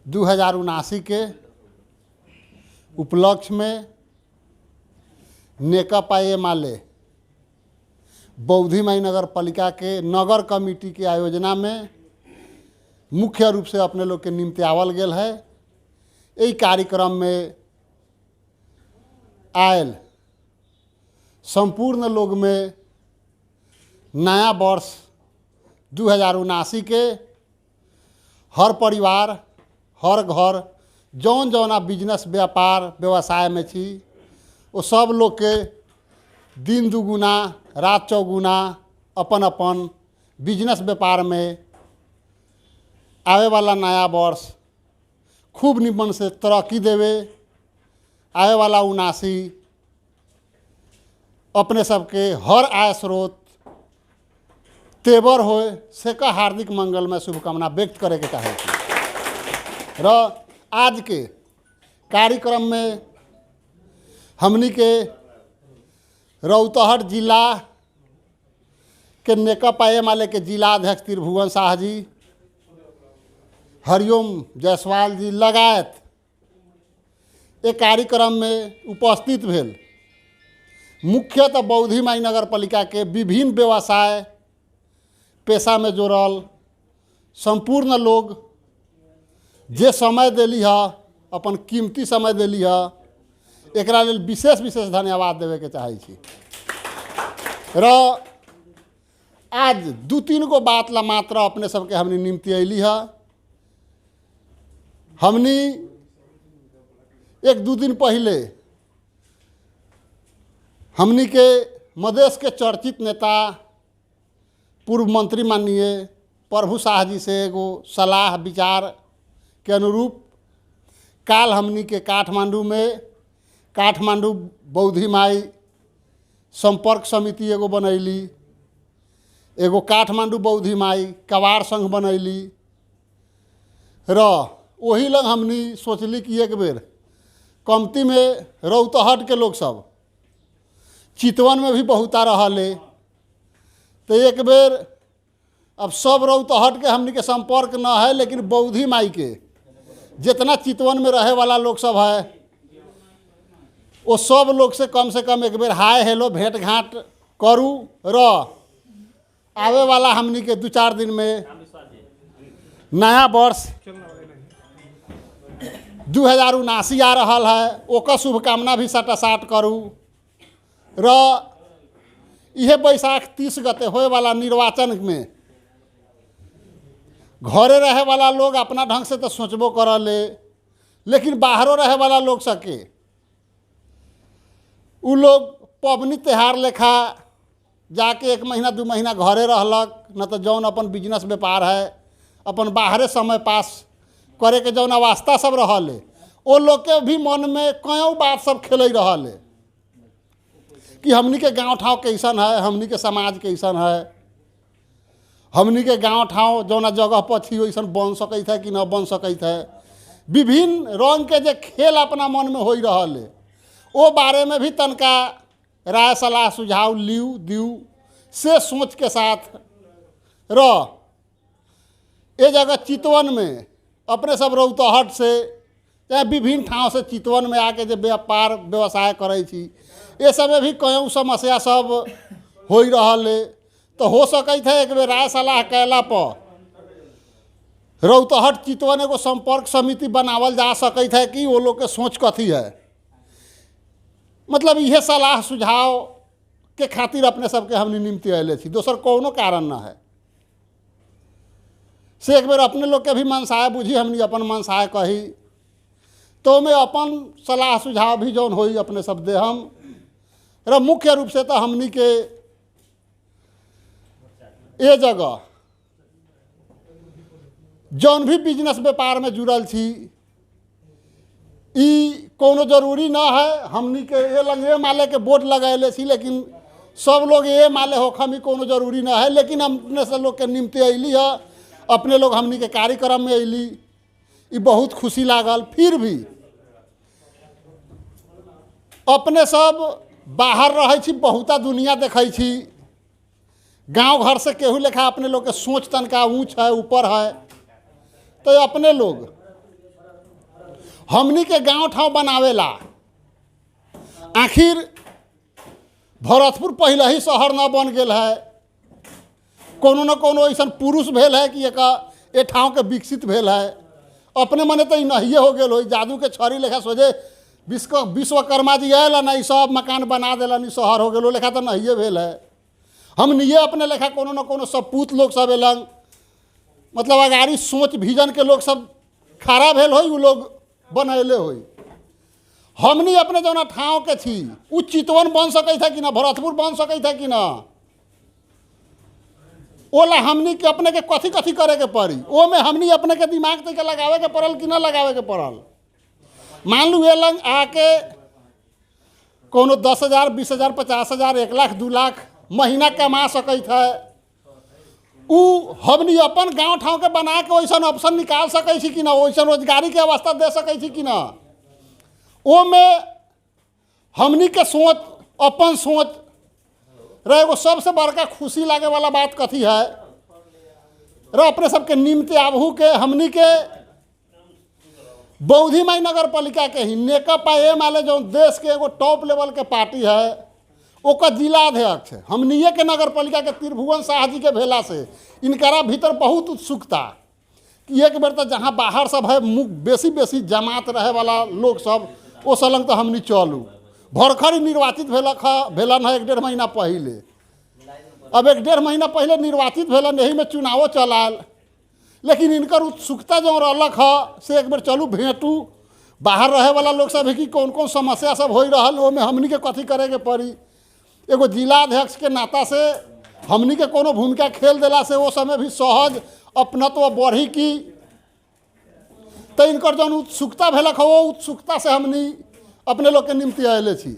2079 के उपलक्ष्य में नेकपा एमाले बौद्धिमाई नगर पालिका के नगर कमेटी की आयोजना में मुख्य रूप से अपने लोग के निम्ति आवल गेल है। यही कार्यक्रम में आयल संपूर्ण लोग में नया वर्ष 2079 के हर परिवार हर घर जौन जौना बिजनेस व्यापार व्यवसाय में छी वो सब लोग के दिन दुगुना रात चौगुना अपन अपन बिजनेस व्यापार में आवे वाला नया वर्ष खूब निमन से तरक्की देवे। आवे वाला 79 अपने सबके हर आय स्रोत तेवर होए से का हार्दिक मंगल में शुभकामना व्यक्त करे के चाहे छी। र आज के कार्यक्रम में हमनी के रौतहट जिला के नेकपा एमाले के जिला अध्यक्ष त्रिभुवन शाह जी, हरिओम जायसवाल जी लगायत एक कार्यक्रम में उपस्थित भेल। मुख्यतः बौद्धिमाई नगर पालिका के विभिन्न व्यवसाय पेशा में जोड़ल संपूर्ण लोग जे समय दिली है, अपन कीमती समय दिली है, एकरा लेल विशेष विशेष धन्यवाद देवे के चाहे छी। र आज दू तीन गो बात ला मात्र अपने सबके हमनी निम्ति अली है। हमनी एक दू दिन पहले हमनी के मधेश के चर्चित नेता पूर्व मंत्री माननीय प्रभु शाह जी से एगो सलाह विचार के अनुरूप काल हमनी के काठमांडू बौद्धिमाई संपर्क समिति एगो बनैली, एगो काठमांडू बौद्धिमाई कवाड़ संघ बनैली। र वही लग हमनी सोचली कि एक बेर कमती में रौतहट के लोग सब चितवन में भी बहुता रहले, तो एक बेर अब सब रौतहट के हमनी के संपर्क न है, लेकिन बौद्धिमाई के जितना चितवन में रहे वाला लोग सब है वो सब लोग से कम एक बेर हाय हेलो भेंट घाट करूँ। र आवे वाला हमनी के दू चार दिन में नया वर्ष 2079 आ रहा है, ओकर शुभकामना भी सटासाट करूँ। र यह बैसाख 30 गते होए वाला निर्वाचन में घरे रहे वाला लोग अपना ढंग से तो सोचबो कर ले, लेकिन बाहरों रहे वाला लोग सके उ लोग पबनी त्यौहार लेखा जाके 1 महीना 2 महीना घरे रहलक, न तो जौन अपन बिजनेस व्यापार है अपन बाहरे समय पास करे के जौन अवस्था सब रहले वो लोग के भी मन में कई बात सब खेल रहले कि हमनी के गांव ठाव कैसन है, हमनी के समाज कैसन है, हमनी के गांव ठाव जौना जगह पर थी वैसन बन सकत है कि न बन सकत है। विभिन्न रंग के जे खेल अपना मन में हो रहले वो बारे में भी तनका राय सलाह सुझाव लियू दियू से सोच के साथ र ए जगह चितवन में अपने सब रौतहट से या विभिन्न ठाव से चितवन में आके जो व्यापार व्यवसाय करे छी ये सब में भी कई समस्या सब हो रहले, तो हो सकत है एक बेर राय सलाह कैला पर रौतहट चितवन एगो संपर्क समिति बनावल जा सकत है कि वो लोग के सोच कथी है। मतलब यह सलाह सुझाव के खातिर अपने सबके हमनी निम्ति अले छी, दोसर कोनो कारण ना है। से एक बेर अपने लोग के भी मनसाय बुझी, हमनी अपन मनसाय कही, तो में अपन सलाह सुझाव भी जौन होई अपने सब दे हम। र मुख्य रूप से तो हमनी के ये जगह जौन भी बिजनेस व्यापार में जुड़ल छी ई कोनो जरूरी ना है हमनी के ये लग ये माले के बोर्ड लगैले छी, लेकिन सब लोग ये माले होखम ही कोनो जरूरी ना है। लेकिन अपने से लोग के निम्ति अली है, अपने लोग हमनी के कार्यक्रम में अली, ई बहुत खुशी लागल। फिर भी अपने सब बाहर रहे छी, बहुता दुनिया देखै छी, गांव घर से केहू लेखा अपने लोग के सोच तनका ऊँच है ऊपर है, तो अपने लोग हमनी के गांव ठाव बनावेला। आखिर भरतपुर पहले ही शहर न बन गेल है, कोनो न कोनो ऐसा पुरुष भेल है कि ए ठाव के विकसित भेल है। अपने मने तो नहिए हो गेल हो, जादू के छड़ी लेखा सोझे विश्वकर्मा जी आयल ना सब मकान बना दिलन शहर हो गेलो लेखा तो नहिए भेल है। हमनिए अपने लेखा कोनो न कोनो सपूत लोग सब एलंग, मतलब अगाड़ी सोच विजन के लोग सब खड़ा भेल हो, उ लोग बनैले हो। हमनी अपने जौना ठाव के थी उ चितवन बन सकै था कि ना, भरतपुर बन सकै था कि ना, ओला हमनी के अपने के कथी कथी करे के पड़ी, ओ में हमनी अपने के दिमाग तक लगावे के पड़ल कि ना लगावे के पड़ल। मान लू एलंग आके कोनो 10,000 20,000 50,000 1 लाख 2 लाख महीना कमा सकैत है, उ हमनी अपन गांव ठाव के बना के वैसा ऑप्शन निकाल सकै छी कि ना, वैसा रोजगारी के अवस्था दे सकै छी कि ना। ओ में हमनी के सोच अपन सोच रहे। एगो सबसे बड़का खुशी लागे वाला बात कथी है रे, अपने सबके निमते आबहू के हमनी के बौद्धी माई नगर पालिका के ही नेकपा एम वाले जो देश के एगो टॉप लेवल के पार्टी है ओकर जिला अध्यक्ष हमनिए के नगर पालिका के त्रिभुवन शाह जी के भेला से इनकरा भीतर बहुत उत्सुकता कि एक बेर तो जहाँ बाहर सब है बेसी बेसी जमात रहे वाला लोग सब ओ सलंग तो हमनी चलू। भरखरी निर्वाचित भेलन है 1.5 महीना पहले, अब 1.5 महीना पहले निर्वाचित भेलन, यही में चुनावो चलाल, लेकिन इनकर उत्सुकता जो रहलक है से एक बेर चलू भेंटू बाहर रहे वाला लोग सब है कि कौन कौन समस्या सब हो रहा है, में हमनी के कथी करे के पड़ी। एगो जिला अध्यक्ष के नाता से हमनी के कोनो भूमिका खेल दिला से वो समय भी सहज अपनत्व बढ़ी की, तो इनकर जो उत्सुकता भेलक वो उत्सुकता से हमनी अपने लोग के निम्ति आए छी।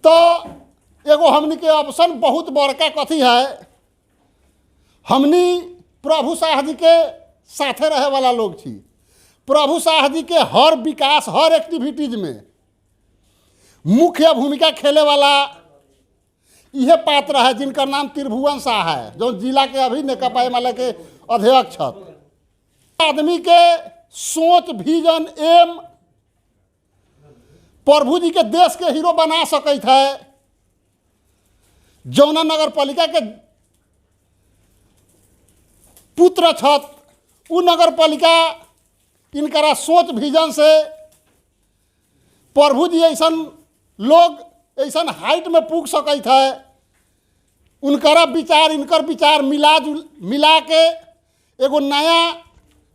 तो एगो हमनी के ऑप्शन बहुत बड़का कथी है, हमनी प्रभु शाह जी के साथे रहे वाला लोग छी। प्रभु शाह जी के हर विकास हर एक्टिविटीज में मुख्य भूमिका खेले वाला यह पात्र है जिनका नाम त्रिभुवन शाह है, जो जिला के अभी नेकपा माले के अध्यक्ष हैं। आदमी के सोच विजन एम प्रभु जी के देश के हीरो बना सकते है। जौना नगर पालिका के पुत्र छत उ नगर पालिका इनकरा सोच विजन से प्रभु जी ऐसा लोग ऐसा हाइट में पूग सकते है। उनकरा विचार इनकर विचार मिला के एगो नया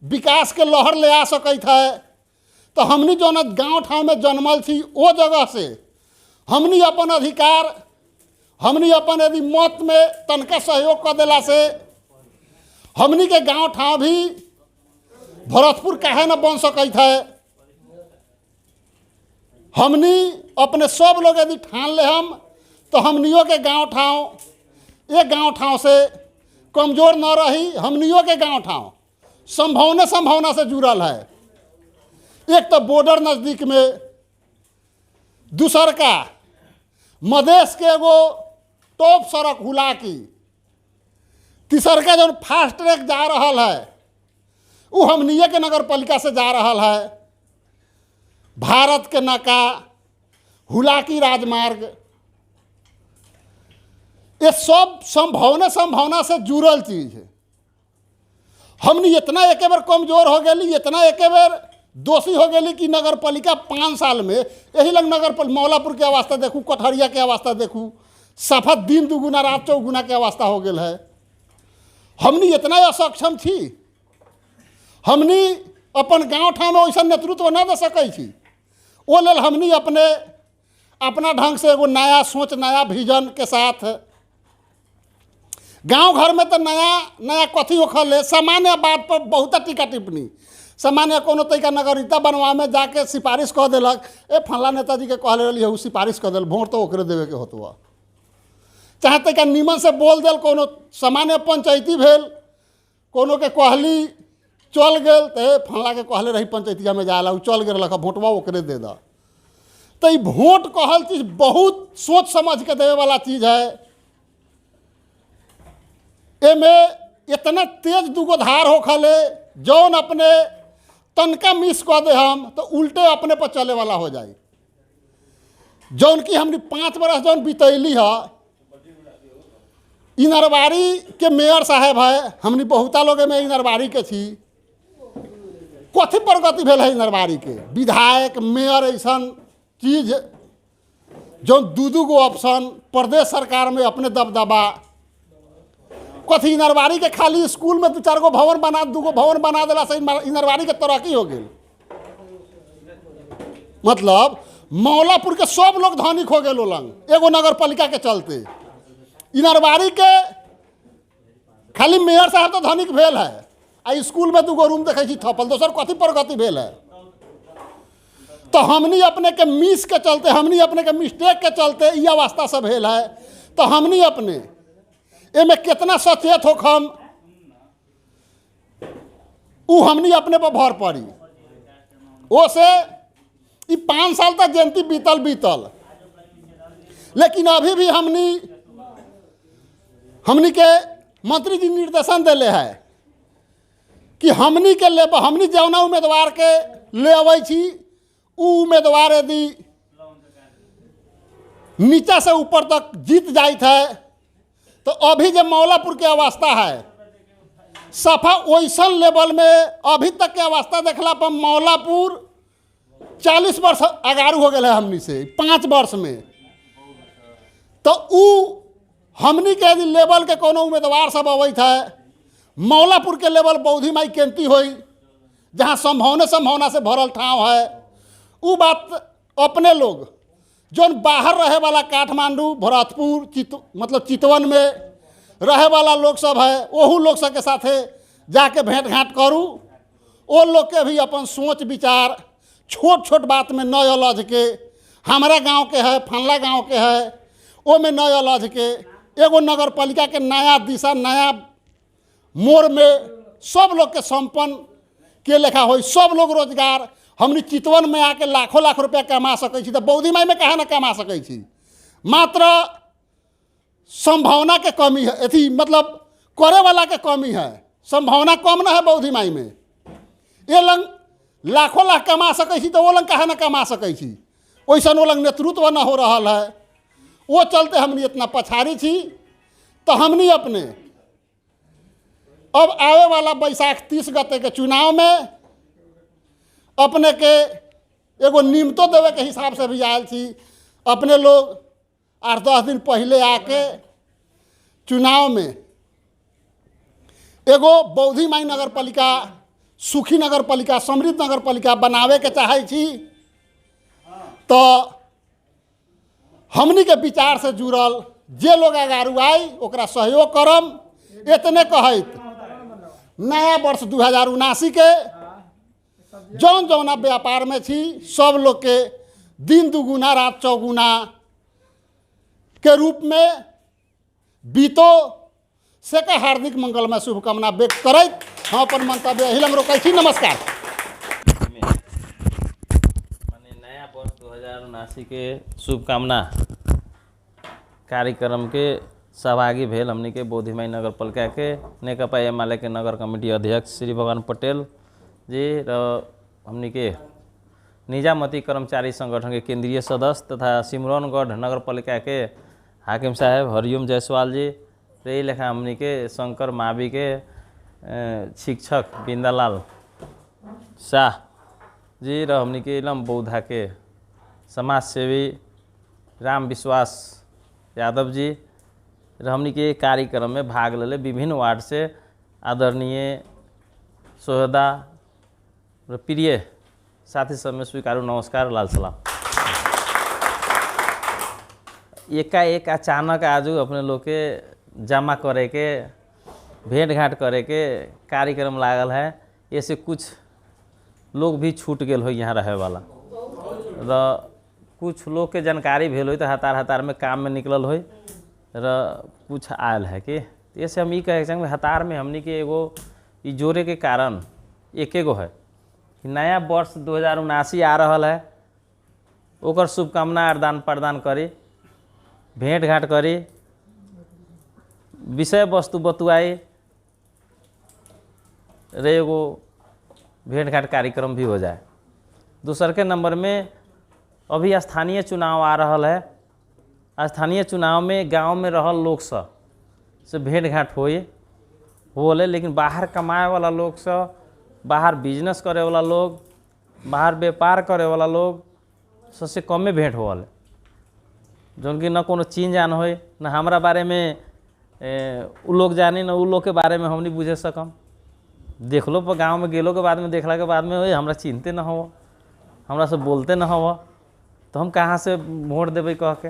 विकास के लहर ले आ सकते है। तो हमनी जो गांव ठाव में जन्मल थी वो जगह से हमनी अपन अधिकार हमनी अपन यदि मत में तनका सहयोग कर दिला से हमनी के गांव ठाव भी भरतपुर काहे न बन सकते है। हमनी अपने सब लोग यदि ठान ले हम तो हमनियों के गांव ठाव एक गांव ठाव से कमजोर न रही। हमनियों के गांव ठाव संभावना से जुड़ल है। एक तो बॉर्डर नज़दीक में, दूसर का मधेश के एगो टॉप सड़क हुला की, तीसर का जो फास्ट ट्रैक जा रहा है वो हमनिए के नगर पालिका से जा रहा है। भारत के नाका हुला की राजमार्ग, ये सब संभावना से जुड़ल चीज है। हमनी इतना एक बार कमजोर हो गई, इतना एक बार दोषी हो गई कि नगर पालिका 5 साल में यही लग मौलापुर के अवस्था देखू, कटहरिया के अवस्था देखू, सफा दिन दुगुना रात चौगुना के अवस्था हो गई है। हमनी इतना असक्षम थी, हमनी अपन गांव ठाव में वैसा नेतृत्व न दे सकै छी। वो लेल हमनी अपना ढंग से एगो नया सोच नया विजन के साथ गांव घर में तो नया कथी होखल सामान्य बात पर बहुत टीका टिप्पणी, सामान्य कोनो तरीका नगरिकता बनवा में जाके सिफारिश कह दिलक, ए फला नेताजी के कहले रही है सिफारिश कर दिल, वोट तो ओकरे देवे के होतो। चाहे तरीका निमन से बोल दिल, कोनो सामान्य पंचायती भेल, कोनो के कहली चल गए तो फला के कहले रही पंचायतिया में जाला चल गए रख वोटवा ओकरे दे दा। तो ये वोट कहल चीज बहुत सोच समझ के देवे वाला चीज है। एमे इतना तेज दुगो धार होखले जौन अपने तनका मिस कह दे हम तो उल्टे अपने पर चले वाला हो जाए। जौन की हमने 5 बरस जौन बितैली है, इनरवारी के मेयर साहब है, हमने बहुता लोग में इनरवारी के थी। कथी प्रगति भेल है इनरवारी के? विधायक मेयर ऐसा चीज जो दू गो ऑप्शन, प्रदेश सरकार में अपने दबदबा। कथी इनरवारी के खाली स्कूल में 2-4 गो भवन बना, 2 गो भवन बना दिला से इनरवारी के तरक्की हो गई। मतलब मौलापुर के सब लोग धनिक हो गए लोलंग एगो नगर पालिका के चलते। इनरवारी के खाली मेयर साहब तो धनिक भेल है, आ स्कूल में 2 गो रूम देखे थपल, दोसर कथी प्रगति भेल है? तो हमनी अपने के मिस के चलते, हमनी अपने के मिस्टेक के चलते ये अवस्था सब भेल है। तो हमनी अपने एमे कितना सचेत हो हम हमनी अपने पर भर पड़ी। वो से 5 साल तक जयंती बीतल, लेकिन अभी भी हमनी के मंत्री जी निर्देशन दिले है कि हमनी के ले हमनी जौना उम्मीदवार के ले अबै छी, उ उम्मीदवार यदि नीचा से ऊपर तक जीत जाइत है तो अभी जो मौलापुर के अवस्था है सफा वैसन लेवल में अभी तक के अवस्था देखला पर मौलापुर 40 वर्ष आगारू हो गए है हमनी से 5 वर्ष में। तो उ हमनी के यदि लेवल के कोनो उम्मीदवार सब अवैत है, मौलापुर के लेवल बौधी माई केंती होई जहाँ संभावना से भरल ठाव है। वो बात अपने लोग जो बाहर रहे वाला काठमांडू, भरतपुर, मतलब चितवन में रहे वाला लोग सब है, वहू लोग सब के साथे जाके भेंट घाट करूँ। वो लोग के भी अपन सोच विचार छोट छोट बात में न अलझ के, हमारा गांव के है, फनला गांव के है, वो में न अलझ के एगो नगर पालिका के नया दिशा, नया मोड़ में सब लोग के संपन्न के लेखा हो, सब लोग रोजगार। हमने चितवन में आके लाखों लाख रुपया कमा सकै छी, तो बौद्धी माई में कहाँ ना कमा सकै छी? मात्र संभावना के कमी है, अथी मतलब करे वाला के कमी है, संभावना कम ना है बौद्धी माई में। ये लंग लाखों लाख कमा सकै छी तो वो लंग कहाँ ना कमा सकै छी? वैसन वो लंग नेतृत्व न हो रहा है। वो चलते हमने इतना पछाड़ी छी। तो हमने अपने अब आवे वाला बैसाख 30 गते के चुनाव में अपने के एगो निमतो देवे के हिसाब से भी आयल छी। अपने लोग 8-10 दिन पहले आके चुनाव में एगो बौद्धी माई नगर पालिका, सुखी नगर पालिका, समृद्ध नगर पालिका बनावे के चाहे छी। तो हमनी के विचार से जुड़ल जे लोग आगारू आई ओकरा सहयोग करम। इतने कहत नया वर्ष 2079 के जौन जौना व्यापार में छी सब लोग के दिन दुगुना रात चौगुना के रूप में बीतो से का हार्दिक मंगलमय शुभकामना व्यक्त करत हम अपन मंतव्य यही लंग रोकै छी। नमस्कार। माने नया वर्ष 2079 के शुभकामना कार्यक्रम के सहभागी भेल हमनी के बौद्धी माई नगर पालिका के नेकपा एमाले के नगर कमेटी अध्यक्ष श्री भगवान पटेल जी र हमनी के निजामती कर्मचारी संगठन के केंद्रीय सदस्य तथा सिमरौनगढ़ नगर पालिका के हाकिम साहब हरिओम जायसवाल जी, यही लेखा हमनी के शंकर मावी के शिक्षक बिंदालाल शाह जी र हमनी के इलम बौद्धा के समाज सेवी राम विश्वास यादव जी र हमनी के कार्यक्रम में भाग ले विभिन्न वार्ड से आदरणीय सोहदा र प्रिय साथी सब में स्वीकारू नमस्कार, लाल सलाम। एकाएक अचानक आज अपने लोग के जमा करे के, भेंट घाट करे के कार्यक्रम लागल है। ऐसे कुछ लोग भी छूट गए हो यहाँ रहे वाला, र कुछ लोग के जानकारी भेल हो तो हतार हतार में काम में निकलल हो र कुछ आयल है कि ऐसे हम ये कहे चाहेंगे हतार में हमनी के एगो ई जोड़े के कारण एकेगो है कि नया वर्ष 2079 आ रहा है, ओकर शुभकामना आदान प्रदान करी, भेंट घाट करी, विषय वस्तु बतुआई रे एगो भेंट घाट कार्यक्रम भी हो जाए। दूसर के नंबर में अभी स्थानीय चुनाव आ रहा है। स्थानीय चुनाव में गांव में रहल लोग सब से भेंट घाट होले, लेकिन बाहर कमाए वाला लोग सब, बाहर बिजनेस करे वाला लोग, बाहर व्यापार करे वाला लोग सबसे कमे भेंट होल, जौन कि न कोनो चीन जान हो, न हमारा बारे में उ लोग जानी, न उ लोग के बारे में हम नहीं बुझे सकम। देखलो पर गांव में गेलो के बाद में, देखला के बाद में हमरा चिनते न हो, हमरा से बोलते न हो, तो हम कहाँ से वोट देवे कह के।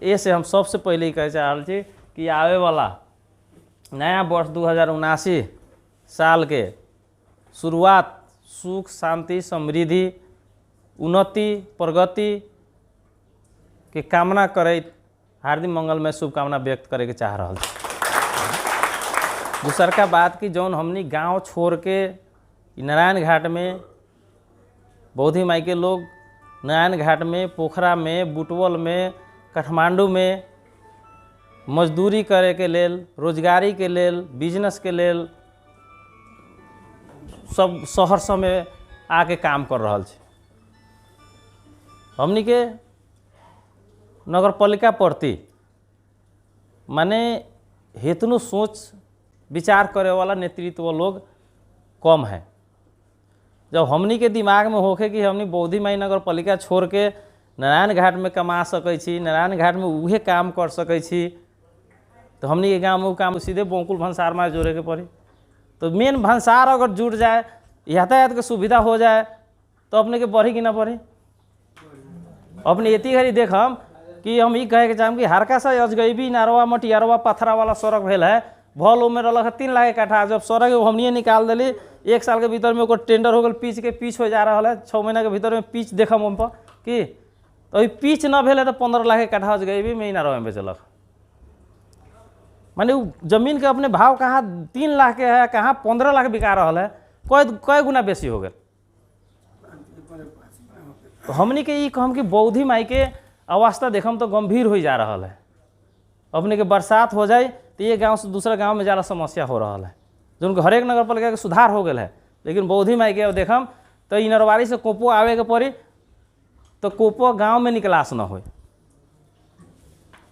ऐसे हम सबसे पहले ही कहे चाह छी कि आवे वाला नया वर्ष 2079 साल के शुरुआत सुख शांति समृद्धि उन्नति प्रगति के कामना करैत हार्दिक मंगलमय शुभकामना व्यक्त करे के चाह रहा। दूसर का बात कि जौन हमनी गांव छोड़ के नारायण घाट में बौद्धि माई के लोग नारायण घाट में, पोखरा में, बुटवल में, काठमांडू में मजदूरी करे के लेल, रोजगारी के लेल, बिजनेस के लेल सब शहर सब में आके काम कर रहा है। हमनी के नगर पालिका प्रति माने हेतु सोच विचार करे वाला नेतृत्व लोग कम है। जब हमनी के दिमाग में होके कि हमनी बौद्धि माई नगर पालिका छोड़ के नारायण घाट में कमा सकै छी, नारायण घाट में उहे काम कर सकै छी, तो हमनी के गाँव में वो काम सीधे बोंकुल भंसार में जोड़े के पड़ी। तो मेन भंसार अगर जुड़ जाए, यातायात के सुविधा हो जाए, तो अपने के बढ़ी कि ना बढ़ी। अपने इतनी घड़ी देखम कि हम ये कहे के चाहम कि हरका सा अजगैबी नारवा मटियारवा पथरा वाला सड़क भेल है, भल में रहा 3 लाख कट्ठा, जब सड़क हमनिए निकाल दिली 1 साल के भीतर में टेंडर हो गल, पीच के पीच हो जा रहा है, 6 महीना के भीतर में पीच देखम हम पर कि तो अभी पीच न भेल तो 15 लाख कट्ठा अजगैबी में नारवा में बेचलक। माने जमीन के अपने भाव कहाँ 3 लाख के है, कहाँ 15 लाख बिका रहा है, कई गुना बेसी हो गए। तो हमनी के कहम कि बौद्धि माई के अवस्था देखम तो गंभीर हो जा रहा है। अपने के बरसात हो जाए तो ये गांव से दूसरा गांव में ज़्यादा समस्या हो रहा है, जो हरेक नगर पालिका के सुधार हो गया है। लेकिन बौद्धि माई के देखम तो इनरवारी से कोपो आवे के पड़ी, तो कोपो गांव में निकलास न हो।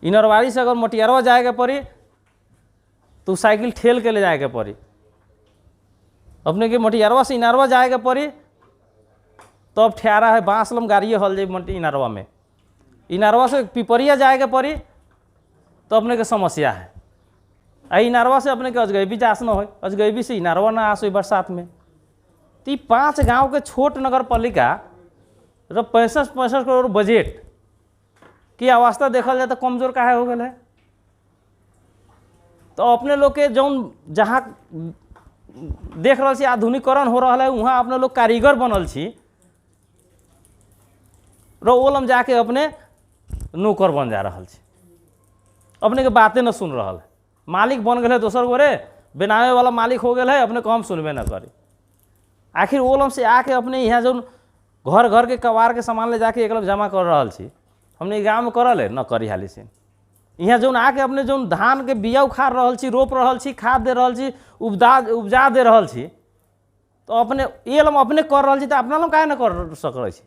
इनरवारी से अगर मटियारवा जाए के पड़ी तो साइकिल ठेल के ले जाए के पड़ी। अपने के मटियारवा से इनारवा जाए के पड़ी तो अब ठहरा है बांसलम गाड़िए हल जाए इनारवा में। इनारवा से पिपरिया जाए के पड़ी तो अपने के समस्या है। इनारवा से अपने के अजगैबी जास न हो, अजगैबी से इनारवा ना आस हो बरसात में। तो 5 गांव के छोट नगर पालिका 65 करोड़ बजट की अवस्था देखल जाए तो कमजोर काहे हो गया है। तो अपने लोग के जौन जहाँ देख रहा छी आधुनिकीकरण हो रहा है, वहाँ अपने लोग कारीगर बनल छी, ओलम जाके अपने नौकर बन जा रहा छी, अपने के बातें न सुन रहा है। मालिक बन गए दोसर गोरे, बनावे वाला मालिक हो गया है, अपने को हम सुनबे न करी। आखिर ओलम से आके अपने यहाँ जो घर घर के कबार के सामान ले जाके एक जमा कर रहा छी, हमने गाँव में करल है न करी हाली से। यहाँ जो आके अपने जो धान के बिया उखाड़ रहा छी, रोप रहा छी, खाद दे रहा छी, उपजा दे रहा छी, तो अपने ये लम अपने कर रहा छी तो अपना लम काहे न कर सकै छी।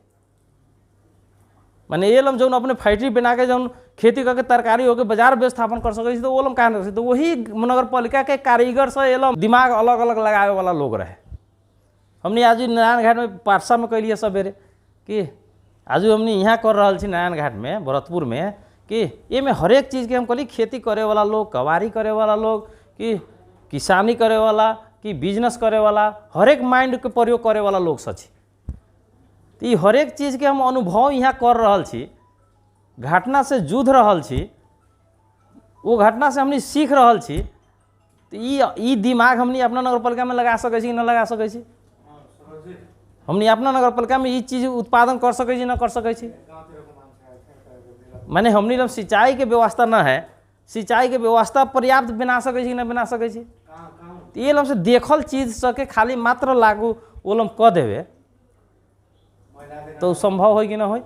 माने ये लम जो अपने फैक्ट्री बना के जो खेती करके तरकारी होकर बाजार व्यवस्थापन कर सकै छी, तो वो लम काहे न। तो वही नगर पालिका के कारीगर से ये लम दिमाग अलग अलग लगावे वाला लोग रहे। हमने आज नारायण घाट में पाठशाला में कैलिए सवेरे कि आज हमने यहाँ कर रहा छी नारायण घाट में भरतपुर में कि ये में हरेक चीज़ के हम कहली खेती करे वाला लोग, कवारी करे वाला लोग, कि किसानी करे वाला, कि बिजनेस करे वाला, हरेक माइंड के प्रयोग करे वाला लोग सची। तो ये हरेक चीज़ के हम अनुभव यहाँ कर रहा छी, घटना से जूझ रहा छी, वो घटना से हमने सीख रहा छी। तो ये दिमाग हमने अपना नगर पालिका में लगा सकै छी कि न लगा सकै छी। हमने अपना नगर पालिका में ये चीज़ उत्पादन कर सकै छी न कर सकै छी। माने हमनी लम सिंचाई के व्यवस्था न है, सिंचाई के व्यवस्था पर्याप्त बना सकै छी न बना सकै छी। ये लम से देखल चीज सके खाली मात्र लागू वो लम कह देवे तो संभव हो कि ना हो।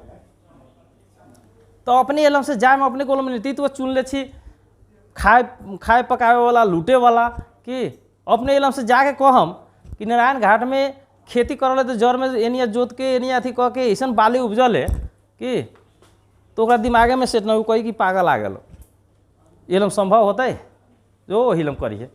तो अपने एलम से जाए में अपने को नेतृत्व चुन ले छी, खाए पकावे वाला, लूटे वाला, कि अपने एलम से जाके कहम कि नारायण घाट में खेती करल तो जड़ में एनिया जोत के एनिया अथी कह के ऐसा बाली उपजल है कि तो ओकरा दिमागे में सेट न कोई कि पागल आ गल ये लम संभव होता है जो वही लम करिए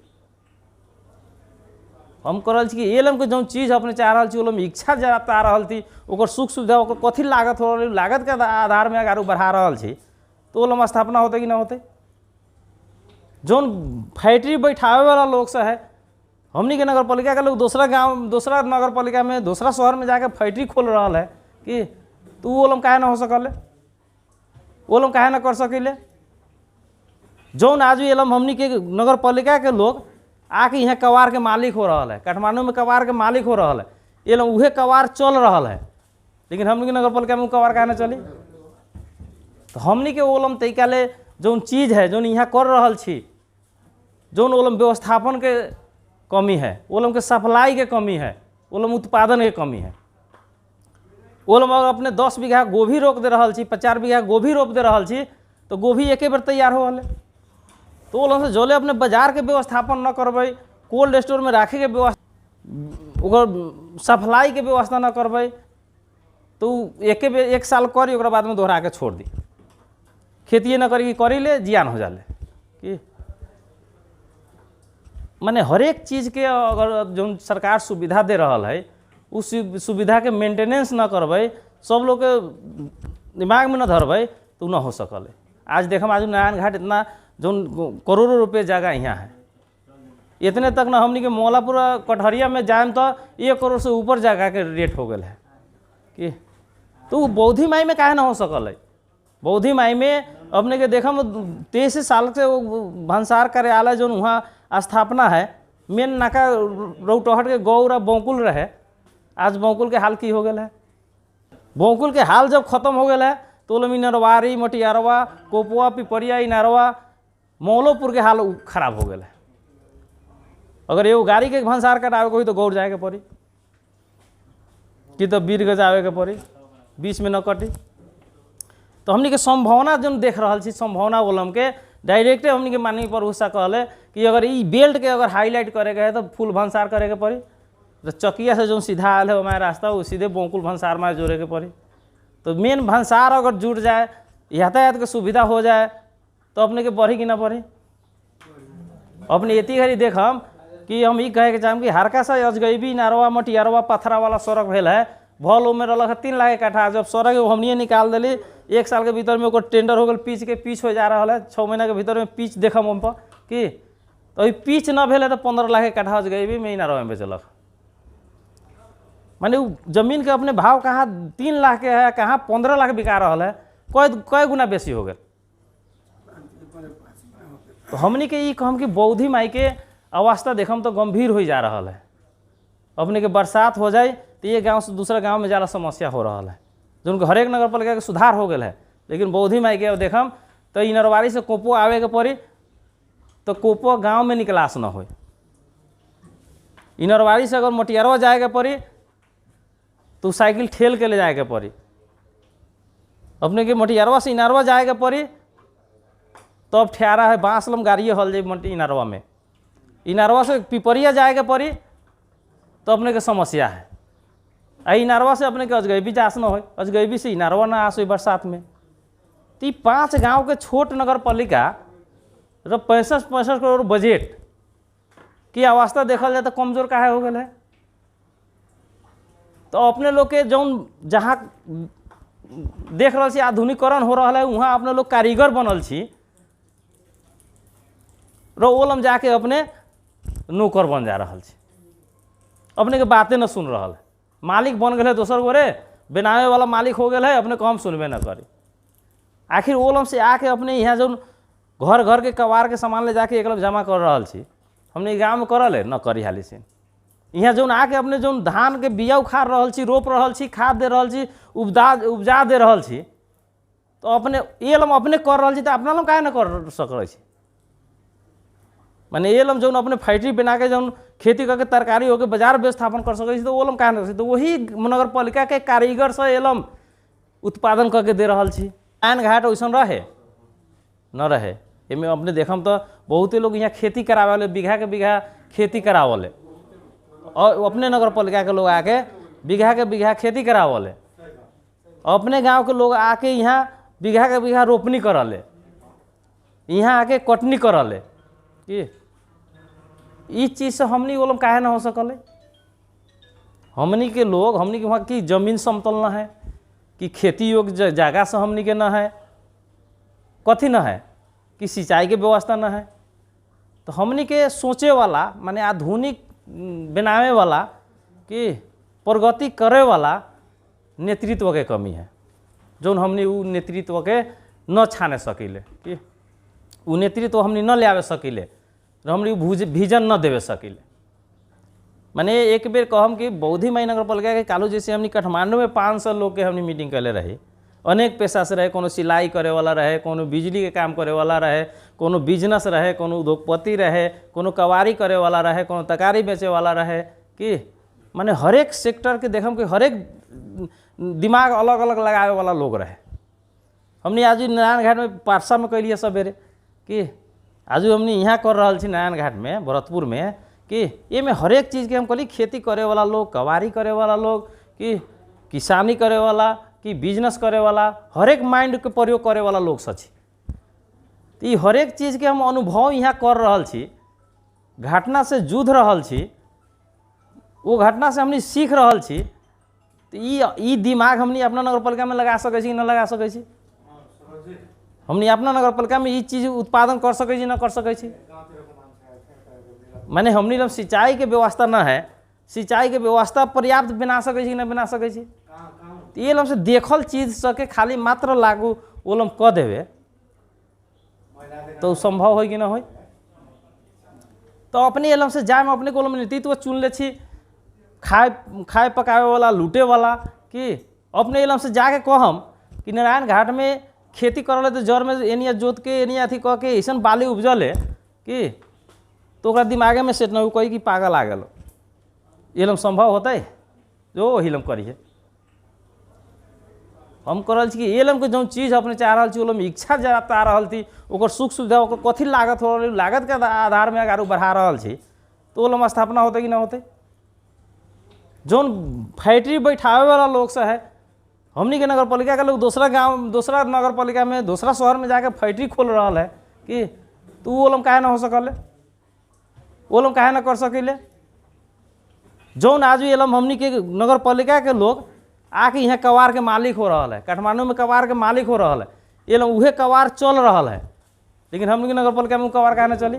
हम करल छी कि ये लम के जो चीज़ अपने चाह रहा वो लम इच्छा जता रहा थी ओकर सुख सुविधा ओकर कथी लागत हो लागत के आधार में अगर बढ़ा रहा छी तो वो लम स्थापना होते कि ना होते जोन फैक्ट्री बैठावे वाला लोग से है हमनी के नगर पालिका के लोग दूसरा गांव दूसरा नगर पालिका में दूसरा शहर में जाके फैक्ट्री खोल रहा है कि तो वो लोग काहे ना हो सकल वो लोग काहे ना कर सकिले जौन आज भी हमनी के नगर पालिका के लोग आके यहाँ कबाड़ के मालिक हो रहा है काठमांडू में कबाड़ के मालिक हो रहा है ये लोग उहे कबाड़ चल रहा है लेकिन हमनी के नगर पालिका में कबाड़ काहे ना चली तो हमनी के ओलम तरीका ले जौन चीज़ है जौन यहाँ कर रहा छी जौन ओलम व्यवस्थापन के कमी है ओलम के सप्लाई के कमी है ओलम उत्पादन के कमी है ओलम अगर अपने 10 बीघा गोभी रोप दे रहा छी 50 बीघा गोभी रोप दे रहा छी तो गोभी एके बेर तैयार हो गए तो ओलम से जोले अपने बाजार के व्यवस्थापन न करबै कोल्ड स्टोर में राखे के व्यवस्था ओकर सप्लाई के व्यवस्था न करबै तो एके बेर 1 साल करी ओकरा बाद में दोहरा के छोड़ दी खेती न करी करी ले जियान हो जाले कि माने हर एक चीज़ के अगर जो सरकार सुविधा दे रहा है उस सुविधा के मेंटेनेंस न करबै सब लोग के दिमाग में न धरबै तो न हो सकल है आज देखम आज नारायण घाट इतना जो करोड़ों रुपये जगह यहाँ है इतने तक न हमनी के मौलापुर कटहरिया में जाए तो 1 करोड़ से ऊपर जगह के रेट हो गए है कि तो बौद्धि माई में काहे ना हो सकल है बौद्धि माई में अपने के देखम 23 साल से भंसार कार्यालय जो वहाँ स्थापना है मेन नाका रौटहट के गौरा बौकुल रहे आज बौकुल के हाल की हो गया है बौकुल के हाल जब खत्म हो गया है तो लमी नरवारी मटियारवा कोपुआ पिपरिया इनारवा मौलोपुर के हाल खराब हो गया है अगर एगो गाड़ी के भंसार कटावे कोई तो गौर जाए के पड़ी कि तो बीरगंज आवे के पड़ी बीच में न कटी तो हमनी के संभावना जो देख रहा छी संभावना बोलम के डायरेक्टे हमनी के माननीय प्रभुषा कहले कि अगर ई बेल्ट के अगर हाईलाइट करे के है तो फुल भंसार करे के पड़ी तो चकिया से जो सीधा आयल है हमारे रास्ता वो सीधे बौकुल भंसार में जोड़े के पड़ी तो मेन भंसार अगर जुड़ जाए यातायात के सुविधा हो जाए तो अपने के बढ़ी कि ना बढ़ी अपने इतनी घड़ी देखम कि हम ये कहे के चाहम कि हरका सा अजगैबी नारवा मटियारवा पथरा वाला सड़क भेल है भल में रहा 3 लाख कट्ठा जब सड़क हमनिए निकाल दिली 1 साल के भीतर में ओकर टेंडर हो गल पीच के पीच हो जा रहा है 6 महीना के भीतर में पीच देखम हम पर कि तो अभी पीच न भेल है तो 15 लाख कट्ठा अजगैबी में नारवा में बेचलक माने जमीन के अपने भाव कहाँ 3 लाख के है कहाँ 15 लाख बिका रहा है कई गुना बेसी हो गए तो हमनी के ये कहम कि बौद्धि माई के अवस्था देखम तो गंभीर हो जा रहा है अपने के बरसात हो जाए तो ये गांव से दूसरा गांव में ज़्यादा समस्या हो रहा है जो उनके हरेक नगर पालिका के सुधार हो गया है लेकिन बौद्धि माई के देखम तो इ नरवारी से कोपो आवे के पड़ी तो कोपो गांव में निकलास न हो इ नरवारी से अगर मटियारवा जाए के पड़ी तो साइकिल ठेल के ले जाए के पड़ी अपने के मटियारवा से इनारवा जाए के पड़ी तो अब ठहरा है बाँसलम गाड़ी हल जाए इनारवा में इनारवा से पिपरिया जाए के पड़ी तो अपने के समस्या है इनारवा से अपने के अजगैबी जास न हो अजगैबी से इनारवा ना आस हो बरसात में तो 5 गांव के छोट नगर पालिका 65 करोड़ बजट की अवस्था देखल जाए तो कमजोर काहे हो गया है तो अपने लोग के जौन जहाँ देख रहा छी आधुनिकीकरण हो रहा है वहाँ अपने लोग कारीगर बनल छी ओलम जाके अपने नौकर बन जा रहा छी अपने के बातें न सुन रहा है मालिक बन गए दोसर गोरे बनावे वाला मालिक हो गया है अपने को हम सुनबे न करी आखिर ओलम से आके अपने यहाँ जो घर घर के कबाड़ के सामान ले जाके एक जमा कर रहा छी हमने गाँव में करल है न करी हाली से यहाँ जो आके अपने जो धान के बिया उखाड़ रहा छी रोप रहा छी खाद दे रहा छी उपजा दे रहा छी तो अपने ये लम अपने कर रहा छी तो अपना लम काहे न कर सक माने ये लम जो अपने फैक्ट्री बना के जो खेती करके तरकारी होकर बाजार व्यवस्थापन कर सके तो वो लम काहे न तो वही नगर पालिका के कारीगर से एलम उत्पादन करके दे रहा छी नारायण घाट वैसा रहे न रहे इनमें अपने देखम तो बहुते लोग यहाँ खेती करावे बीघा के बीघा खेती करावले और अपने नगर पालिका के लोग आके बीघा के बीघा खेती करावले, अपने गांव के लोग आके यहाँ बीघा के बीघा रोपनी करले, यहाँ आके कटनी करले कि इस चीज़ से हमनी वो लोग काहे ना हो सकले। हमनी के लोग, हमनी के वहाँ की जमीन समतल न है कि खेती योग्य जगह से हमनी के न है, कथी न है कि सिंचाई के व्यवस्था न है। तो हमनी के सोचे वाला माने आधुनिक बनावे वाला कि प्रगति करे वाला नेतृत्व के कमी है, जो हमनी उ नेतृत्व के न छाने सकिले कि उ नेतृत्व हमनी न ले आवे सकिले, हमनी विजन न देवे सकिले। माने एक बेर कहम कि बौद्धी माई नगर पालिका के कालू जैसे हमनी काठमांडू में 500 लोग के हमनी मीटिंग कैले रही, अनेक पेशा से रहे, कोनो सिलाई करे वाला रहे, कोनो बिजली के काम करे वाला रहे, कोनो बिजनेस रहे, कोनो उद्योगपति रहे, कोनो कवारी करे वाला रहे, कोनो तरकारी बेचे वाला रहे कि माने हरेक सेक्टर के देखम कि हरेक दिमाग अलग अलग लगावे वाला लोग रहे। हमनी आज नारायण घाट में पाठशाला में कैलिए सवेरे कि आज हमनी यहाँ कर रहा छी नारायण घाट में भरतपुर में कि ये में हरेक चीज़ के हम कहली खेती करे वाला लोग, कवारी करे वाला लोग, कि किसानी करे वाला, कि बिजनेस करे वाला, हरेक माइंड के प्रयोग करे वाला लोग सची। तो ये हरेक चीज़ के हम अनुभव यहाँ कर रहा छी, घटना से जूझ रहा छी, वो घटना से हमनी सीख रहा छी। तो ये दिमाग हमनी अपना नगर पालिका में लगा सकै छी कि न लगा सकै छी? हमनी अपना नगर पालिका में ये चीज़ उत्पादन कर सकै छी न कर सकै छी? माने हमनी लोग सिंचाई के व्यवस्था न है, सिंचाई के व्यवस्था पर्याप्त बना सकै छी कि न बना सकै छी? तो ये लोग से देखल चीज सके खाली मात्र लागू वो लोग कह देवे तो संभव हो कि ना हो। तो अपने ये लोग से जाए में अपने को नेतृत्व चुन ले छी, खाए पकावे वाला, लूटे वाला, कि अपने ये लोग से जाके कहम कि नारायण घाट में खेती करले तो जड़ में एनिया जोत के एनिया अथी कह के ऐसा बाली उपजले कि तो ओकरा दिमागे में सेट न कोई कि पागल आ गलो। ये लोग संभव होता है जो वही लोग करिए। हम कर कि ये लोग जो चीज़ अपने चाह रहा वो लोग इच्छा जता रहा थी, ओकर सुख सुविधा ओकर कथी लागत हो, लागत के आधार में अगर बढ़ा रहा छी तो वो लोग स्थापना होते कि ना होते। जो फैक्ट्री बैठावे वाला लोग से है, हमनी के नगर पालिका के लोग दूसरा गांव, दूसरा नगर पालिका में, दूसरा शहर में जाके फैक्ट्री खोल रहा है कि तो वो लोग काहे ना हो सकले, वो लोग काहे ना कर सकिले। जौन आज ये लोग हमनी के नगर पालिका के लोग आके यहाँ कवार के मालिक हो रहा है, काठमांडू में कवार के मालिक हो रहा है, ये लोग उहे कवार चल रहा है, लेकिन हमनी के नगर पालिका में कवार काहे ना चली।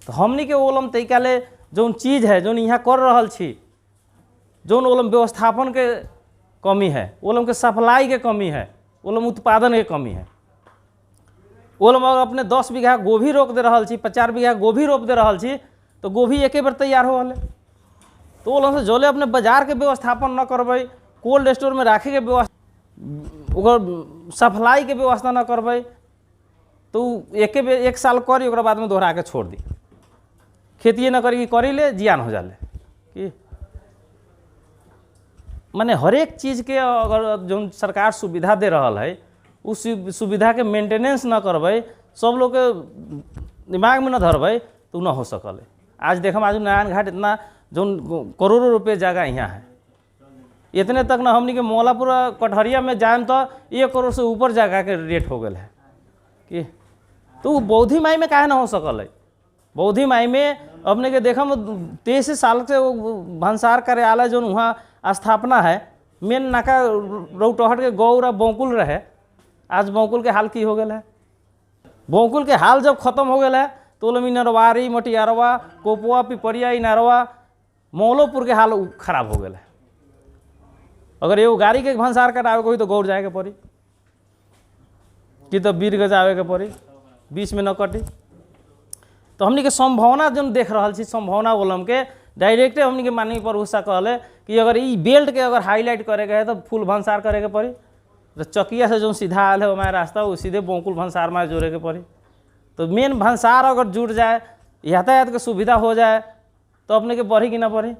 तो हमनी के वो लोग तरीका ले जौन चीज़ है, जौन यहाँ कर रहा छी, जौन वो लोग व्यवस्थापन के कमी है, वो लोग के सप्लाई के कमी है, वो लोग उत्पादन के कमी है। वो लोग अगर अपने 10 बीघा गोभी रोप दे रहा छी, 50 बीघा गोभी रोप दे रहा छी, तो गोभी एक बार तैयार हो वाले। तो वो लोग से जोले अपने बाजार के व्यवस्थापन न करबै, कोल्ड स्टोर में राखे के व्यवस्था, सप्लाई के व्यवस्था न करबै, तो एक साल करी ओकरा बाद में दोहरा के छोड़ दी, खेती न करी करी ले जियान हो जाले कि माने हरेक चीज़ के अगर जो सरकार सुविधा दे रहा है उस सुविधा के मेंटेनेंस न करबै, सब लोग के दिमाग में न धरबै तो न हो सकले। आज देखम आज नारायण घाट इतना जो करोड़ों रुपये जगह यहाँ है, इतने तक ना हमनी के मौलापुर कटहरिया में जाए तो 1 करोड़ से ऊपर जगह के रेट हो गए है कि तो बौद्धी माई में काहे ना हो सकल। बौद्धी माई में अपने के देखम 23 साल से वो भंसार कार्यालय जो वहाँ स्थापना है, मेन नाका रौटहट के गौरा बौकुल रहे, आज बौकुल के हाल की हो गया है। बौकुल के हाल जब खत्म हो गया है तो लोग नरवारी, मटियारवा, कोपुआ, पिपरिया, इनारवा, मौलोपुर के हाल खराब हो गया है। अगर एगो गाड़ी के भंसार कटावे कोई तो गौर जाए के पड़ी कि तो बीरगंज आवे के पड़ी, बीच में न कटी। तो हमनी के संभावना जो देख रहा छी, संभावना बोलम के डायरेक्टे हमनी के माननीय प्रभुषा कहले कि अगर ये बेल्ट के अगर हाईलाइट करे के है तो फुल भंसार करे के पड़ी। तो चकिया से जो सीधा आयल है हमारे रास्ता वो सीधे बौकुल भंसार में जोड़े के पड़ी। तो मेन भंसार अगर जुड़ जाए, यातायात के सुविधा हो जाए तो अपने के बढ़ी कि ना बढ़ी।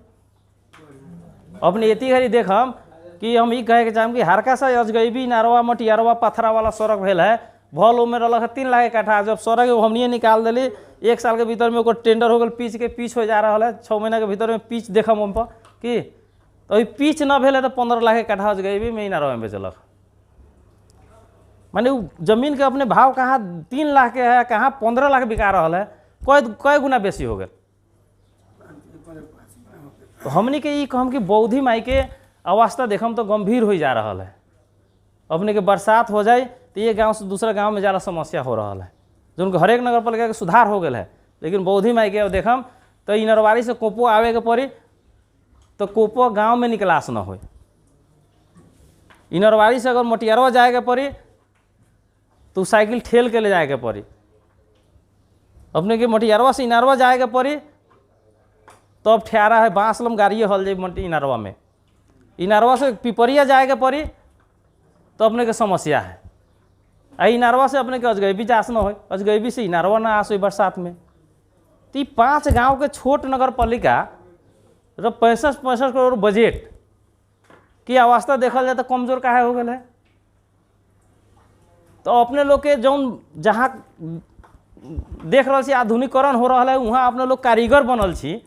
अपने इतनी घड़ी देखम कि हम ये कहे के चाहम कि हरका सा अजगैबी, नारवा, मटियारवा, पथरा वाला सड़क भेल है, भल में रहा 3 लाख कट्ठा, जब सड़क हमनिए निकाल दिली 1 साल के भीतर में ओकर टेंडर हो गल, पिच के पिच हो जा रहा है, 6 महीना के भीतर में पिच देखम हम पर कि तो अभी पिच न भेल तो 15 लाख के कट्ठा गए भी में इनारवा में बेचलक। माने जमीन के अपने भाव कहाँ 3 लाख के है, कहाँ 15 लाख बिका रहा है, कई गुना बेसी हो गए। तो हमनी के ई कहम कि बौद्धी माई के अवस्था देखम तो गंभीर हो जा रहा है। अपने के बरसात हो जाए तो ये गांव से दूसरा गांव में ज़्यादा समस्या हो रहा है, जो उनके हरेक नगर पालिका के सुधार हो गया है। लेकिन बौद्धी माई के अब देखम तो इ नरवारी से कोपो आवे के पड़ी तो कोपो गांव में निकलास न हो। इ नरवारी से अगर मोटियरवा जाए के पड़ी तो साइकिल ठेल के ले जाए के पड़ी। अपने के मोटियरवा से इनारवा जाए के पड़ी तो अब ठहरा है बांसलम गाड़िए हल जाए मोटी इनारवा में। इनारवा से पिपरिया जाए के पड़ी तो अपने के समस्या है। आ इनारवा से अपने के अजगैबी जास न हो, अजगैबी से इनारवा ना आस हो बरसात में। तो ये 5 गांव के छोट नगर पालिका 65 करोड़ बजट की अवस्था देखल जाए तो कमजोर काहे हो गया है। तो अपने लोग के जौन जहाँ देख रहा छी आधुनिकीकरण हो रहा है वहाँ अपने लोग कारीगर बनल छी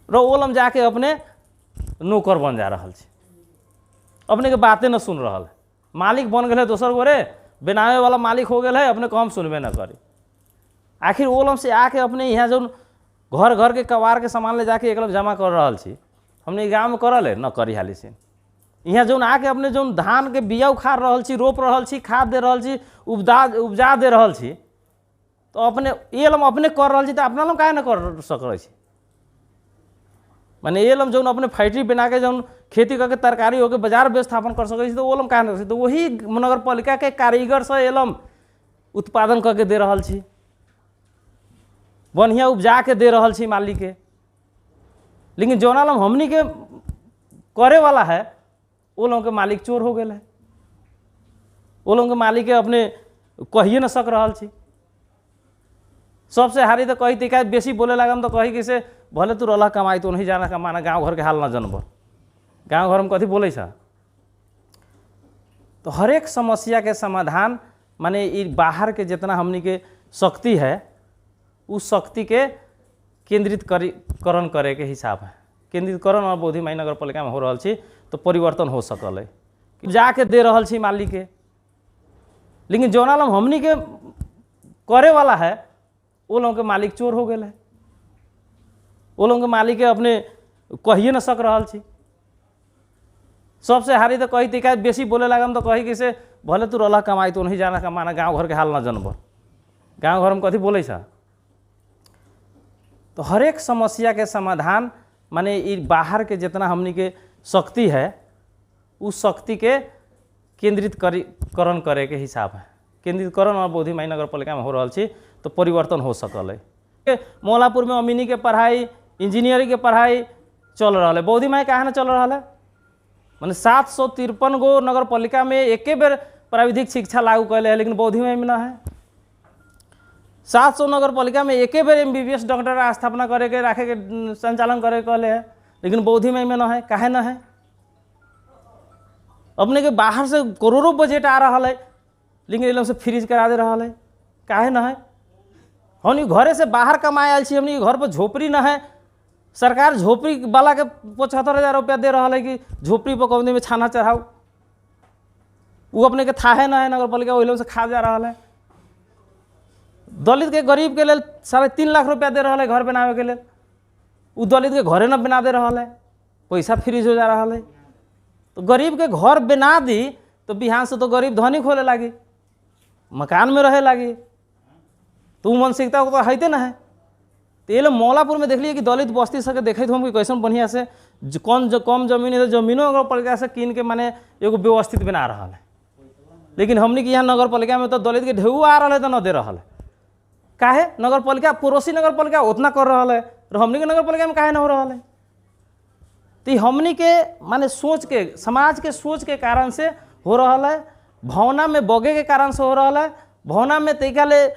ओलम जाके अपने नौकर बन जा रहा छी। अपने के बातें न सुन रहा है, मालिक बन गए दोसर गोरे, बनावे वाला मालिक हो गया है, अपने को हम सुनबे न करी। आखिर ओलम से आके अपने यहाँ जो घर घर के कबार के सामान ले जाके एक जमा कर रहा छी, हमने गाँव में करल है न करी हाली से। यहाँ जो आके अपने जो धान के बिया उखाड़ रहा छी, रोप रहा छी, खाद दे रहा छी, उपजा दे रहा छी, तो अपने ये लम अपने कर रहा छी तो अपना लम काहे न कर सक छी। माने ये लम जो अपने फैक्ट्री बना के जो खेती करके तरकारी होकर बाजार व्यवस्थापन कर सके तो वो लम काहे न। तो वही नगर पालिका के कारीगर से एलम उत्पादन करके दे रहा छी, बढ़िया उपजा के दे रहा छी मालिक के। लेकिन जो लम हमनी के करे वाला है वो लोगों के मालिक चोर हो गए है। वो लोगों के मालिक के अपने कहिए न सक रहा छी। सबसे हारी तो कही तिका बेसी बोले लगम तो कही कि से भले तू रहा कमाई तो नहीं जाना कमाना, गांव घर के हाल न जनब, गांव घर में कथी बोले सा। तो हर एक समस्या के समाधान माने ये बाहर के जितना हमनी के शक्ति है उस शक्ति के केंद्रितकरण करे के हिसाब है। केंद्रितकरण और बौद्धी माई नगर पालिका में हो रहा छी तो परिवर्तन हो सकल है। जाके दे रहा छी मालिक के। लेकिन जौन लम हमनी के करे वाला है वो लोगों के मालिक चोर हो गए है। वो लोगों के मालिक के अपने कहिए न सक रहा छी। सबसे हारी तो कही तिका बेसी बोले लगम तो कही कि से भले तू रहा कमाई तो नहीं जाना कमाना, गांव घर के हाल न जनब, गांव घर में कथी बोले सा। तो हर एक समस्या के समाधान माने ये बाहर के जितना हमनी के शक्ति है उस शक्ति के केंद्रितकरण करे के हिसाब है। केंद्रितकरण और बौद्धी माई नगर पालिका में हो रहा छी तो परिवर्तन हो सकल है। मौलापुर में अमीनी के पढ़ाई, इंजीनियरिंग के पढ़ाई चल रहा है, बौद्धी माई कहाँ न चल रहा है। मैंने 753 गो नगर पालिका में एक बेर प्राविधिक शिक्षा लागू कैले है, लेकिन बौद्धी माई में ना है। 700 नगर पालिका में एक बेर MBBS डॉक्टर स्थापना करे के रखे के संचालन करे कहले है, लेकिन बौद्धी माई में न है। काहे न है? अपने के बाहर से करोड़ों बजट आ रहा है लेकिन ये लोग से फ्रीज करा दे रहा है। काहे न है? हमनी घरे से बाहर कमाए आयल छी, हमनी घर पर झोपड़ी न है। सरकार झोपड़ी वाला के 75,000 रुपया दे रहा है कि झोपड़ी पर कौन में छाना चढ़ाओ। वो अपने के थाहे न है, नगर पालिका वही लोग से खा जा रहा है। दलित के गरीब के लिए 3.5 लाख रुपया दे रहा है घर बनावे के लिए, वो दलित के घरे न बना दे रहा है, पैसा फ्रीज हो जा रहा है। तो गरीब के घर बना दी तो बिहान से तो गरीब धनिक होने लगी, मकान में रहे लगी, तो मानसिकता को तो है ना है। तो ये लोग मौलापुर में देख लिए कि दलित बस्ती सके देखे तो हम कि कैसे बढ़िया से कम जमीन है तो जमीनों नगर पालिका से कीन के माने एगो व्यवस्थित बना रहा है। लेकिन हमने कि यहाँ नगर पालिका में तो दलित के ढेऊ आ रहा है तो न दे रहा है। काहे? नगर पालिका पड़ोसी नगर पालिका उतना कर रहा है और हमने के नगर पालिका में काहे न हो रहा है। तो हमने के माने सोच के, समाज के सोच के कारण से हो रहा है, भावना में बगे के कारण से हो रहा है। भावना में तरीका ले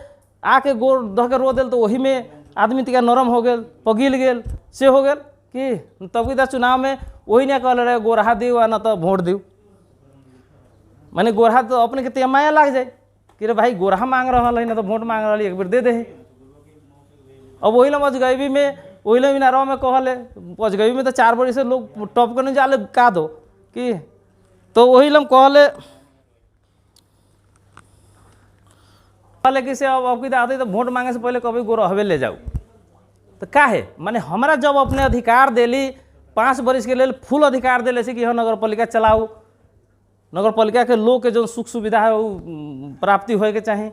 आके गोर दह के रो दिल तो वही में आदमी तरीका नरम हो गए, पगिल गए से हो गए कि तब चुनाव में वही नहीं कह रहे गोरहा दियो न तो वोट दियो। माने गोरहा तो अपने के माया लग जाए, कि रे भाई गोरहा मांग रहा है ना तो वोट मांग रहा एक बेर दे दे। अब वही लम अजगैबी में वही लम इनारवा में कहले अजगैबी में तो 4 बजे से लोग टॉप करने जाले का दो कि तो वही लम कहले कि से अब की आते तो वोट मांगे से पहले कभी गोरहवे ले जाओ तो का है माने हमारा जब अपने अधिकार दिली 5 बरिस के लिए फुल अधिकार दिले से कि हाँ नगर पालिका चलाऊ, नगर पालिका के लोग के जो सुख सुविधा है वो प्राप्ति होए के चाहे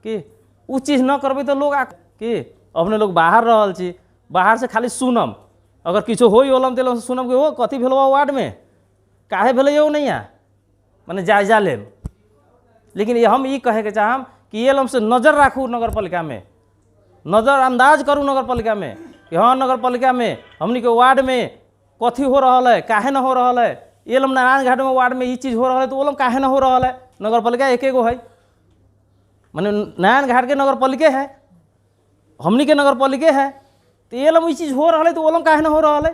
कि वो चीज़ न करबे तो लोग कि अपने लोग बाहर रहल छी, बाहर से खाली सुनम, अगर किछो होई ओलम तेलम से सुनम कि हो कथी भेलवा वार्ड में काहे भेलै यो नहीं माने जायजा लेम। लेकिन ये हम कहे के चाहम कि ये लम से नज़र राखू नगर पालिका में, नज़रअंदाज करूँ नगर पालिका में कि हाँ नगर पालिका में हमनी के वार्ड में कथी हो रहा है काहे न हो रहा है। ये लम नारायण घाट में वार्ड में ये चीज़ हो रहा है तो वो लम काहे न हो रहा है। नगर पालिका एक गो है माने नारायण घाट के नगर पालिके है, हमनी के नगर पालिके है, तो ये लम ये चीज़ हो रहा है तो वो लम काहे न हो रहा है।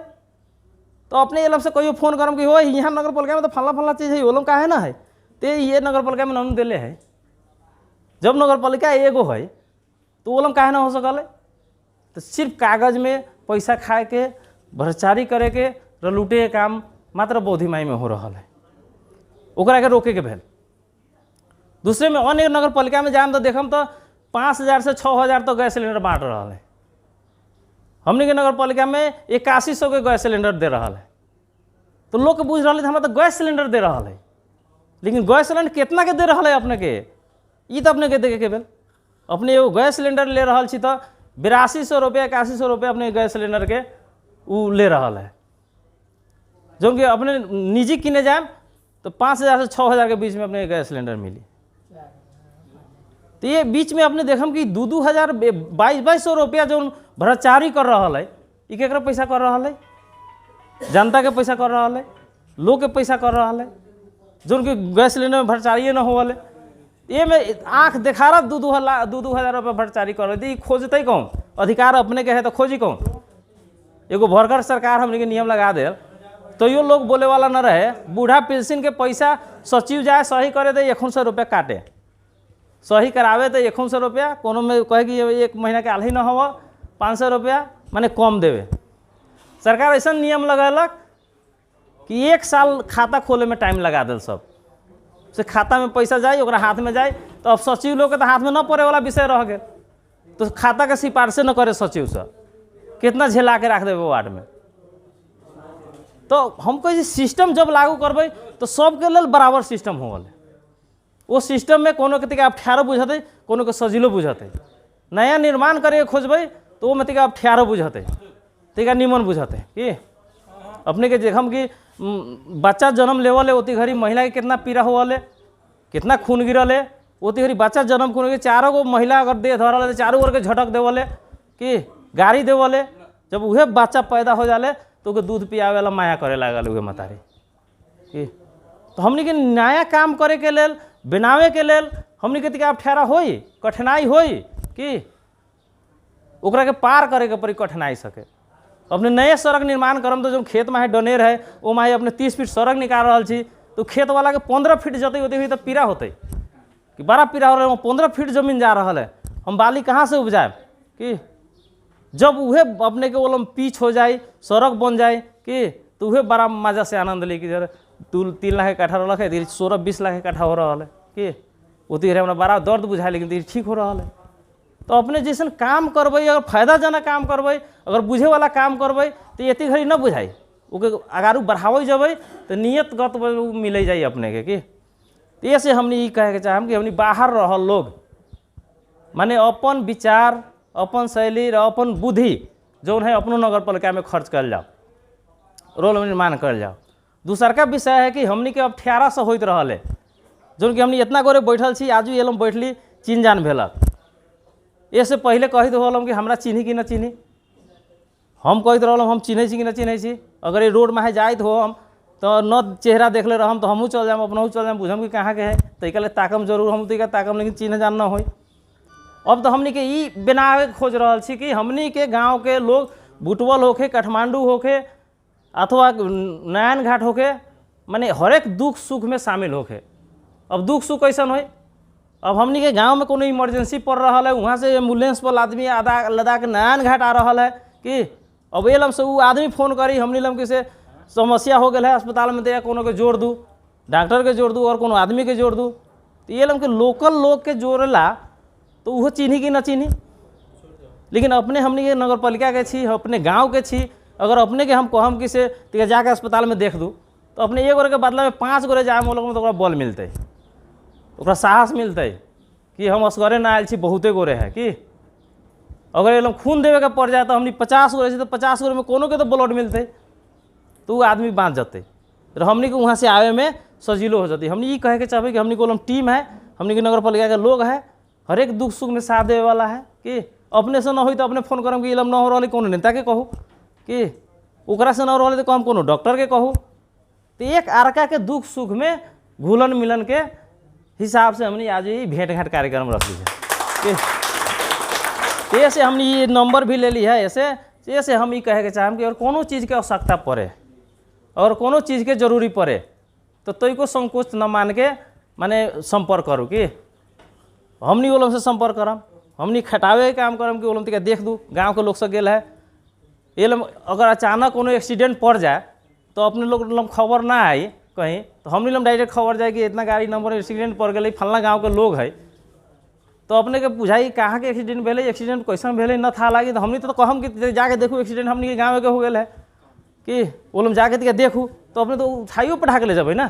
तो अपने ये लम से कहियो फोन करम कि हो यहाँ नगर पालिका में तो फला फला चीज़ है वो लम काहे ना है, तो ये नगर पालिका में नन दिले है। जब नगर पालिका एगो है तो वो लम काहे ना हो सकल है। तो सिर्फ कागज में पैसा खाए के भ्रष्टाचारी करे के र लूटे के काम मात्र बोधिमाई में हो रहा है, ओकरा के रोके के भेल। दूसरे में अन्य नगर पालिका में जाम तो देखम तो 5,000 से 6,000 तो गैस सिलेंडर बांट रहा है। हमने के नगर पालिका में 8100 के गैस सिलेंडर दे रहा है। तो लोग बुझ रहा है हमारा तो गैस सिलेंडर दे रहा है, लेकिन गैस सिलेंडर कितना के दे रहा है अपने के ये तो अपने के देखे के भेल। अपने एगो गैस सिलेंडर ले रहा छी तो 8200 रुपया 8100 रुपया अपने गैस सिलेंडर के वो ले रहा है। जो कि अपने निजी किने जाए तो 5,000 से 6,000 के बीच में अपने गैस सिलेंडर मिली। तो ये बीच में अपने देखम कि 2,000 2200 रुपया जो भ्रष्टाचारी कर रहा है ये केकरा पैसा कर रहा है, जनता के पैसा कर रहा है, लोग के पैसा कर रहा है, जो उनके गैस सिलेंडर में भ्रष्टाचारी न हो वाले। ये में आँख देखा रहा 2,000 रुपया भ्रष्टाचारी कर रही थी, खोजते कौन, अधिकार अपने के है तो खोजी कौन। एगो भरकर सरकार हमने के नियम लगा दे तो यो लोग बोले वाला न रहे। बूढ़ा पेंशन के पैसा सचिव जाए सही करे तो 100 रुपया काटे, सही करावे तो 100 रुपया, कोनो में कहे कि 1 महीना के आल्ही न हो 500 रुपया माने कम देवे। सरकार ऐसा नियम लगेलक कि 1 साल खाता खोले में टाइम लगा दिल, सब से खाता में पैसा जाए ओकरा हाथ में जाए। तो अब सचिव लोग के तो हाथ में न पड़े वाला विषय रह गए, तो खाता के सिफारिश न करे सचिव से कितना झेला के रख देवे वार्ड में। तो हम कोई सिस्टम जब लागू करबे तो सबके लेल बराबर सिस्टम हो गए। वो सिस्टम में कोनो के अठारो बुझते कोनो के सजिलो बुझते, नया निर्माण करे खोजबे तो वो में अठारो बुझते तिका निमन बुझते कि अपने के देखम कि बच्चा जन्म लेवल है ओती घड़ी महिला के कितना पीड़ा होवल, कितना खून गिरल है। ओती घड़ी बच्चा जन्म खून के 4 गो महिला अगर देह धरल है तो 4 ओर के झटक देवल कि गाड़ी देवल। जब वह बच्चा पैदा हो जाले तो ओके दूध पियावे वाला माया करे लागल उहे मतारी कि। तो हमनी के नया काम करे के लेल बनावे के लेल हमनी के तिका ठहरा होई कठिनाई होई कि ओकरा के पार करे के पड़ी कठिनाई सके। अपने नए सड़क निर्माण करम तो जो खेत में डोनेर है वो माहे अपने 30 फीट सड़क निकाल रहा छी तो खेत वाला के 15 फीट जते होते हुई तो पीड़ा होते कि बड़ा पीड़ा हो रहा है। 15 फीट जमीन जा रहा है, हम बाली कहाँ से उपजाए कि जब वह अपने के ओलम पीच हो जाए सड़क बन जाए कि तो वह बड़ा मजा से आनंद ले कि जरा 3 लाख के कट्ठा रख है 16-20 लाख के कट्ठा हो रहा है कि वो तो हमरा बड़ा दर्द बुझाए लेकिन ठीक हो रहा है। तो अपने जैसन काम करबे अगर फायदाजनक काम करबे अगर बुझे वाला काम करबे तो ये घड़ी न बुझाई ओके आगारू बढ़ावे जब तो नियतगत मिले जाए अपने के कि। ये से हमने ये कहे के चाहम कि हमने बाहर रह लोग माने अपन विचार अपन शैली और अपन बुद्धि जो है अपनो नगर पालिका में खर्च कर जाओ, रोल निर्माण कर जाओ। दूसर का विषय है कि हमनी के अब 1800 होते रहल है जो कि हमनी इतना गोरे बैठल छी आज भी एलम बैठली चिन्ह जान भेलक। इससे पहले कहित होलम कि हमरा चिन्ही कि न चिन्ही, हम कहते रहलम हम चिन्हे कि न चिन्हे छी। अगर ये रोड में जाइत हो हम तो न चेहरा देखले रहम तो हमहूँ चल जाम अपनहूँ चल जाम बुझम कि कहाँ के है तैका ले ताकम जरूर हम तैका ताकम लेकिन चिन्ह जान न हो। अब तो हमनी के ई बनावे खोज रहा छी कि हमनी के गाँव के लोग बुटवल होके काठमांडू होके अथवा नारायण घाट होके माने हर एक दुख सुख में शामिल होके। अब दुख सुख कैसन हो अब हमनी के गांव में कोनो इमरजेंसी पड़ रहा है, वहाँ से एम्बुलेंस पर आदमी आधा लदा के नयान घाट आ रहा है कि अब ये लम से वो आदमी फोन करी हमनी लम किसे समस्या हो गया है अस्पताल में, तो या कोनो के जोड़ दूँ, डॉक्टर के जोड़ दूँ और कोनो आदमी के जोड़ दूँ, तो ये लम के लोकल लोग के जोड़ला तो वो चिन्ही कि न चिन्ही। लेकिन अपने हमनी के नगर पालिका के छी, अपने गाँव के छी, अगर अपने के हम कहम कि से जाके अस्पताल में देख दूँ तो अपने एक गोरे के बदला में 5 गोरे जाए हम लोग में, तो ओकरा बल मिलते, ओकरा साहस मिलते कि हम असगरे ना आयल छी, बहुते गोरे है कि अगर ये लोग खून देवे के पड़ जाए तो हमनी 50 गोरे से, तो 50 गोरे में कोनो के तो ब्लड मिलते, तो वो आदमी बाँच जाते, तो हमनी को वहाँ से आवे में सजीलो हो जाती। हमनी ये कहे के चाहे कि हमनी को टीम है, हमनी के नगर पालिका के लोग है, हर एक दुख सुख में साथ देवे वाला है कि अपने से न हो तो अपने फोन करम कि इलम न हो रहा, कोनो नेता के कहूँ कि ओकरा से न हो रहा तो हम कोनो डॉक्टर के कहूँ, तो एक आरका के दुख सुख में घुलन मिलन के हिसाब से हमने आज ही भेंट घाट कार्यक्रम रख ली है कि ऐसे हमने ये नंबर भी ले ली है। ऐसे हम ये कहे के चाहम कि और कोनो चीज़ के आवश्यकता पड़े और कोनो चीज़ के जरूरी पड़े तो को संकोच न मान के माने संपर्क करूँ कि हमनी ओलम से संपर्क करम, हमनी खटावे के काम करम कि ओलम तक देख दूँ गाँव के लोग से गेल है। ये अगर अचानक कोनो एक्सीडेंट पड़ जाए तो अपने लोग खबर ना आई कहीं, तो हमनी लोग डायरेक्ट खबर जाए कि इतना गाड़ी नंबर एक्सीडेंट पड़ गई, फलना गांव के लोग है, तो अपने के बुझाई कहाँ के एक्सीडेंट भेले, एक्सीडेंट कैसन भेले न था लागी, तो हमनी तो कहम कि जाके देखू एक्सीडेंट हमनी के गाँव के हो गए है कि वो लोग जाके तक देखू, तो अपने तो उठाइयो पढ़ा के ले जब ना,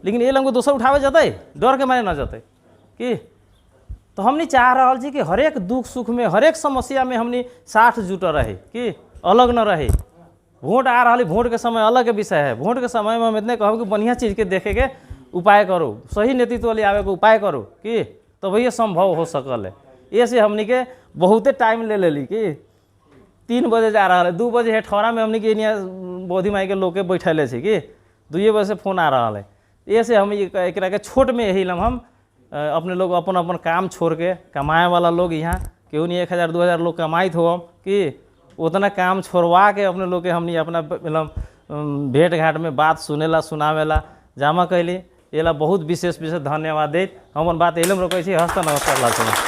लेकिन ये लोग दोसर उठावे जाते डर के मारे न जाते कि। तो हमनी चाह रहा छी कि हरेक दुख सुख में हरेक समस्या में हमनी साथ जुटल रहे कि अलग न रहे। वोट आ रहा, वोट के समय अलग के विषय है, वोट के समय में हम इतने कहूँ कि बढ़िया चीज़ के देखे के उपाय करो, सही नेतृत्व ले आवे के उपाय करो कि तब ये संभव हो सकल है। ये से हमनी के बहुते टाइम ले ली कि 3 बजे जा रहा है, 2 बजे हेठौरा में हमनी के बोधी माई के लोग के बैठले छी कि 2 बजे से फोन आ रहा है। ये से हम एक छोट में यही लम हम अपने लोग अपन अपन काम छोड़ के कमाए वाला लोग यहाँ क्यों नहीं 1000-2000 लोग कमाइत हो कि उतना काम छोड़वा के अपने लोग के हमनी अपना भेंट घाट में बात सुनेला सुनावेला जमा कैली। ये बहुत विशेष धन्यवाद दे। हम बात एलम रोकै छी। हस्त नमस्कार लाल।